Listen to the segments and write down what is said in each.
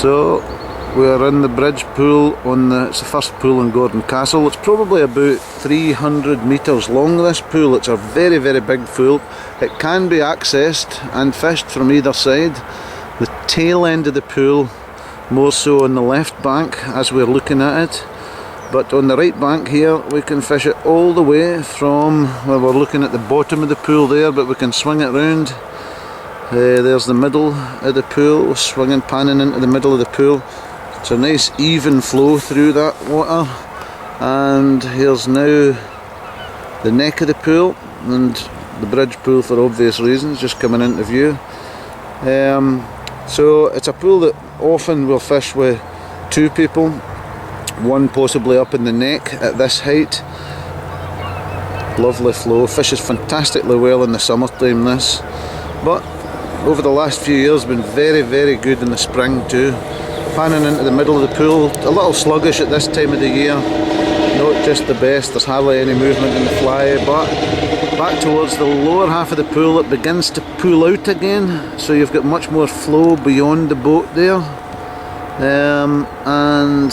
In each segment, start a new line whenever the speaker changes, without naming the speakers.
So we're in the bridge pool it's the first pool in Gordon Castle. It's probably about 300 metres long, this pool. It's a very, very big pool. It can be accessed and fished from either side. The tail end of the pool more so on the left bank as we're looking at it, but on the right bank here we can fish it all the way from, well, we're looking at the bottom of the pool there, but we can swing it round. There's the middle of the pool, swinging, panning into the middle of the pool. It's a nice even flow through that water, and here's now the neck of the pool and the bridge pool, for obvious reasons, just coming into view. So it's a pool that often we'll fish with two people, one possibly up in the neck at this height. Lovely flow, fishes fantastically well in the summertime this, but over the last few years been very, very good in the spring too. Panning into the middle of the pool, a little sluggish at this time of the year, not just the best, there's hardly any movement in the fly, but back towards the lower half of the pool it begins to pull out again, so you've got much more flow beyond the boat there. And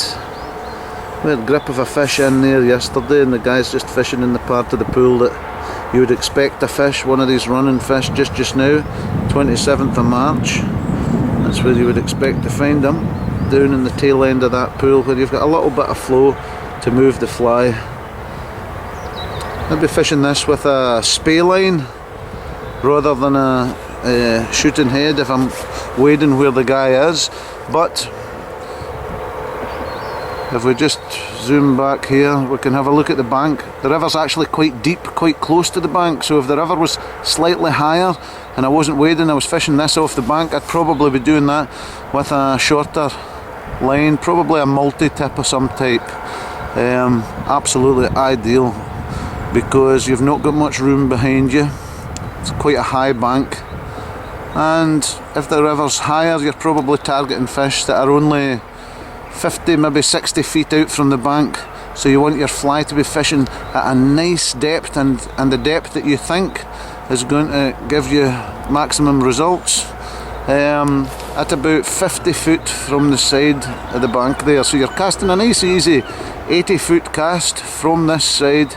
we had a grip of a fish in there yesterday, and the guy's just fishing in the part of the pool that you would expect to fish, one of these running fish just now, 27th of March. That's where you would expect to find them, down in the tail end of that pool where you've got a little bit of flow to move the fly. I'd be fishing this with a Spey line rather than a shooting head if I'm wading where the guy is, but if we just zoom back here we can have a look at the bank. The river's actually quite deep, quite close to the bank, so if the river was slightly higher and I wasn't wading, I was fishing this off the bank, I'd probably be doing that with a shorter line, probably a multi-tip of some type. Absolutely ideal because you've not got much room behind you. It's quite a high bank, and if the river's higher you're probably targeting fish that are only 50, maybe 60 feet out from the bank, so you want your fly to be fishing at a nice depth, and the depth that you think is going to give you maximum results. At about 50 foot from the side of the bank there, so you're casting a nice easy 80 foot cast from this side.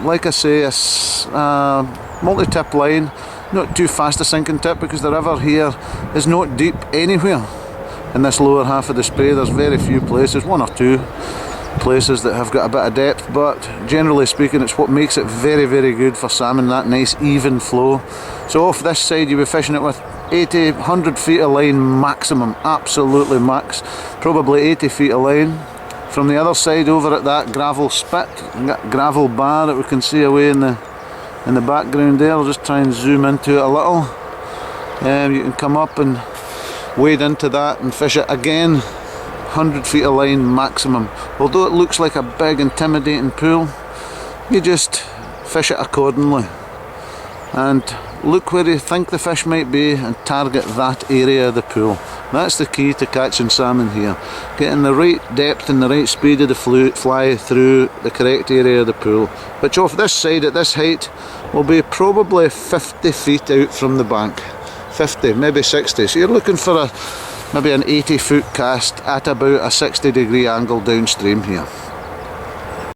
Like I say, a multi-tip line, not too fast a sinking tip because the river here is not deep anywhere. In this lower half of the Spey there's very few places, one or two places that have got a bit of depth, but generally speaking it's what makes it very, very good for salmon, that nice even flow. So off this side you'll be fishing it with 80, 100 feet of line maximum, absolutely max, probably 80 feet of line. From the other side over at that gravel spit, that gravel bar that we can see away in the background there, I'll just try and zoom into it a little. You can come up and wade into that and fish it again, 100 feet of line maximum. Although it looks like a big intimidating pool, you just fish it accordingly and look where you think the fish might be and target that area of the pool. That's the key to catching salmon here, getting the right depth and the right speed of the fly through the correct area of the pool, which off this side at this height will be probably 50 feet out from the bank. 50, maybe 60, so you're looking for maybe an 80 foot cast at about a 60 degree angle downstream here.